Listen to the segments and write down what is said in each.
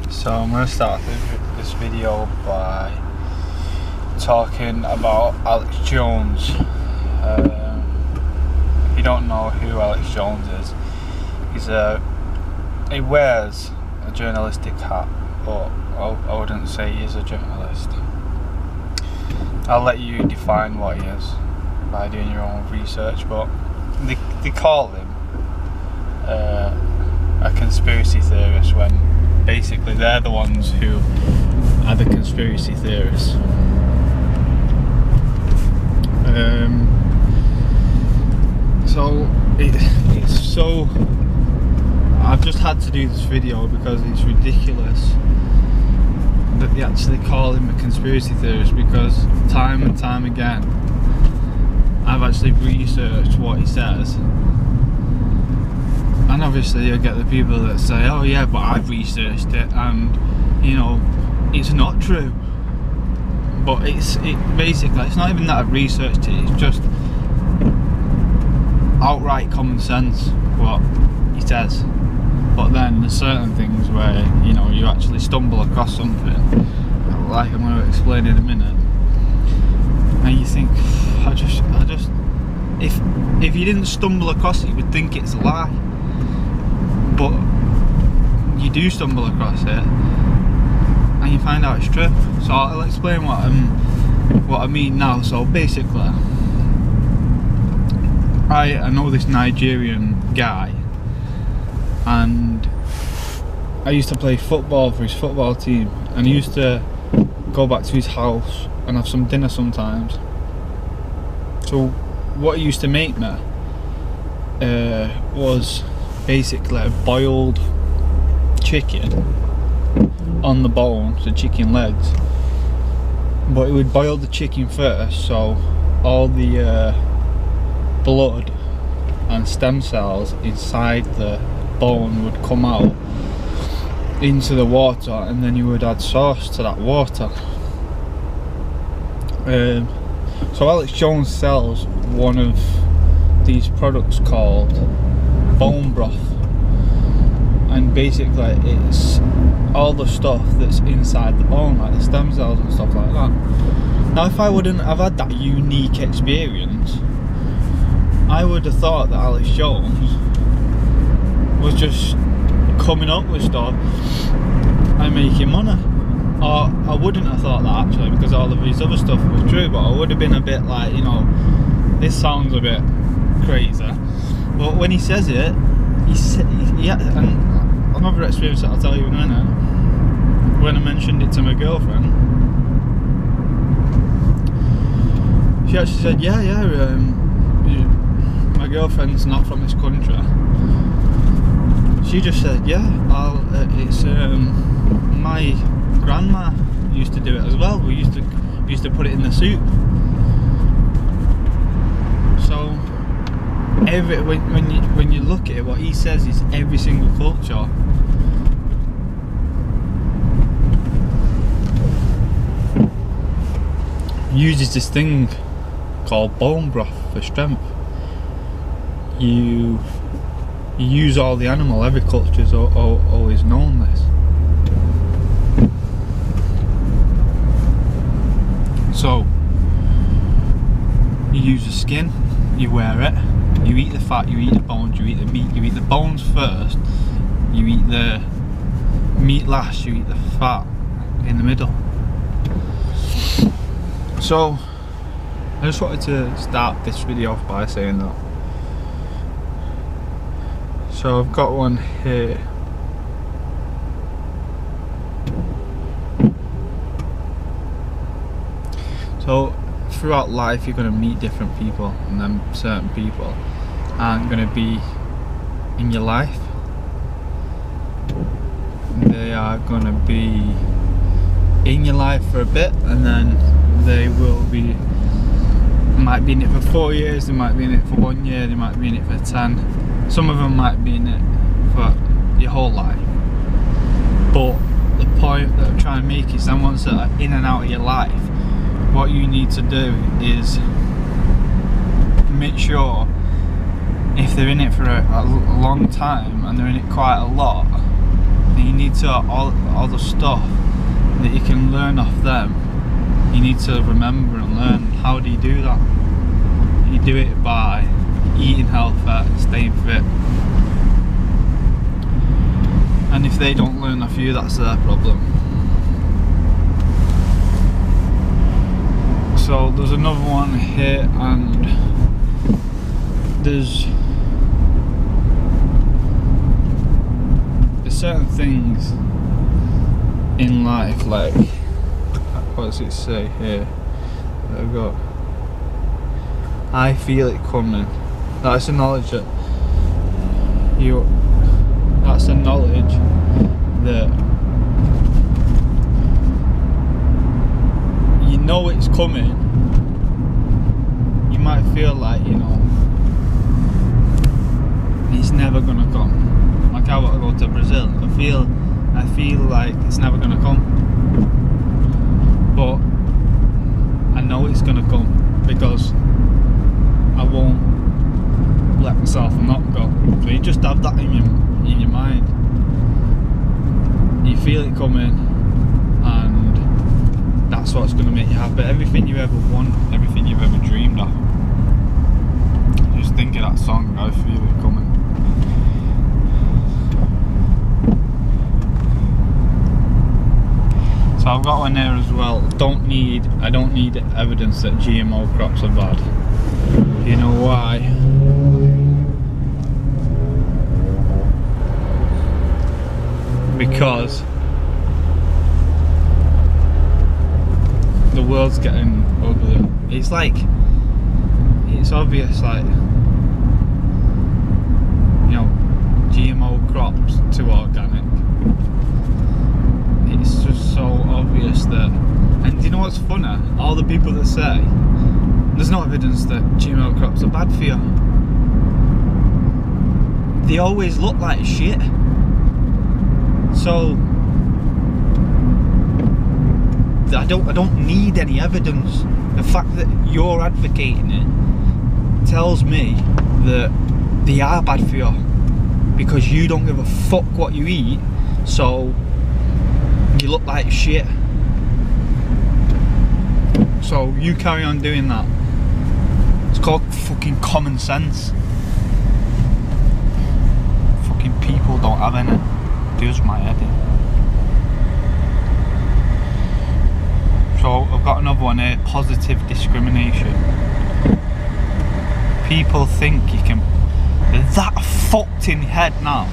So I'm going to start this video by talking about Alex Jones. If you don't know who Alex Jones is, he wears a journalistic hat, but I wouldn't say he is a journalist. I'll let you define what he is by doing your own research, but they call him a conspiracy theorist when basically they're the ones who are the conspiracy theorists. So it's so I've just had to do this video because it's ridiculous that they actually call him a conspiracy theorist, because time and time again I've actually researched what he says, and obviously you get the people that say, oh yeah, but I've researched it and you know it's not true. But basically it's not even that I've researched it, it's just outright common sense what he says. But then there's certain things where you know you actually stumble across something, like I'm going to explain in a minute, and you think, I just if you didn't stumble across it, you would think it's a lie. But you do stumble across it, and you find out it's true. So I'll explain what I mean now. So basically, I know this Nigerian guy, and I used to play football for his football team, and he used to go back to his house and have some dinner sometimes. So what he used to make me was basically a boiled chicken on the bone, so chicken legs, but he would boil the chicken first, so all the blood and stem cells inside the bone would come out into the water, and then you would add sauce to that water. So Alex Jones sells one of these products called bone broth, and basically it's all the stuff that's inside the bone, like the stem cells and stuff like that. Now if I wouldn't have had that unique experience, I would have thought that Alex Jones was just coming up with stuff and making money. Or I wouldn't have thought that actually, because all of his other stuff was true, but I would have been a bit like, you know, this sounds a bit crazy. But when he says it, yeah, and another experience that I'll tell you in a minute, when I mentioned it to my girlfriend, she actually said, yeah, my girlfriend's not from this country. She just said, yeah, it's my grandma used to do it as well. We used to put it in the soup. So when you look at it, what he says is every single culture uses this thing called bone broth for strength. You use all the animal. Every culture's always known this. So you use the skin, you wear it, you eat the fat, you eat the bones, you eat the meat. You eat the bones first, you eat the meat last, you eat the fat in the middle. So I just wanted to start this video off by saying that. So I've got one here. So throughout life you're going to meet different people, and then certain people aren't going to be in your life. They are going to be in your life for a bit, and then they will be, might be in it for 4 years, they might be in it for 1 year, they might be in it for 10. Some of them might be in it for your whole life. But the point that I'm trying to make is that once that are in and out of your life, what you need to do is make sure, if they're in it for a long time and they're in it quite a lot, And you need to, all the stuff that you can learn off them, you need to remember and learn. How do you do that? You do it by eating healthy, staying fit. And if they don't learn off you, that's their problem. So there's another one here, and there's certain things in life, like, what does it say here? I've got, I feel it coming. That's the knowledge that that's the knowledge that you know it's coming. You might feel like, you know, it's never gonna come. Like, I want to go to Brazil. I feel like it's never gonna come, but I know it's gonna come because I won't let myself not go. So you just have that in your mind. You feel it coming, and that's what's gonna make you happy. Everything you ever want, everything you've ever dreamed of. Just think of that song, I feel it coming. So I've got one there as well. I don't need evidence that GMO crops are bad. You know why? Because the world's getting ugly. It's like, it's obvious, like, you know, GMO crops to organic. It's just so obvious that, and you know what's funny? All the people that say there's no evidence that GMO crops are bad for you, they always look like shit. So I don't need any evidence. The fact that you're advocating it tells me that they are bad for you, because you don't give a fuck what you eat, so you look like shit. So you carry on doing that. It's called fucking common sense. Fucking people don't have any. It does my head in. So I've got another one here, positive discrimination. People think you can, they're that fucked in the head now.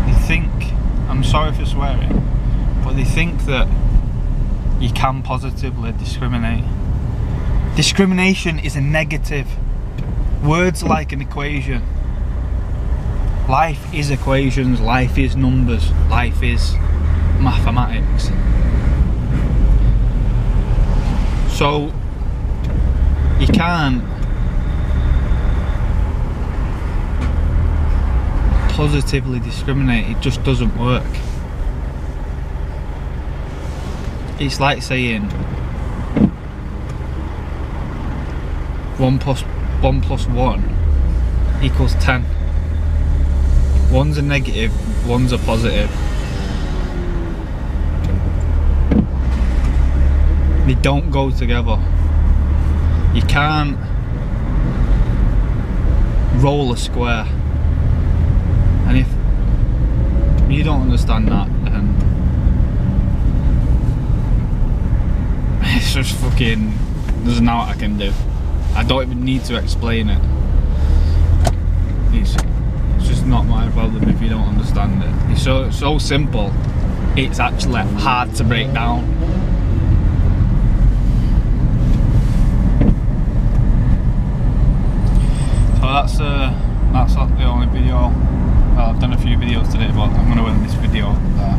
They think, I'm sorry for swearing, but they think that you can positively discriminate. Discrimination is a negative. Words like an equation. Life is equations, life is numbers, life is mathematics. So you can't positively discriminate, it just doesn't work. It's like saying 1 plus 1 equals 10. One's a negative, one's a positive. They don't go together. You can't roll a square. And if you don't understand that, then it's just fucking, there's not what I can do. I don't even need to explain it. It's just not my problem if you don't understand it. It's so simple, it's actually hard to break down. So that's the only video. Well, I've done a few videos today, but I'm going to end this video there.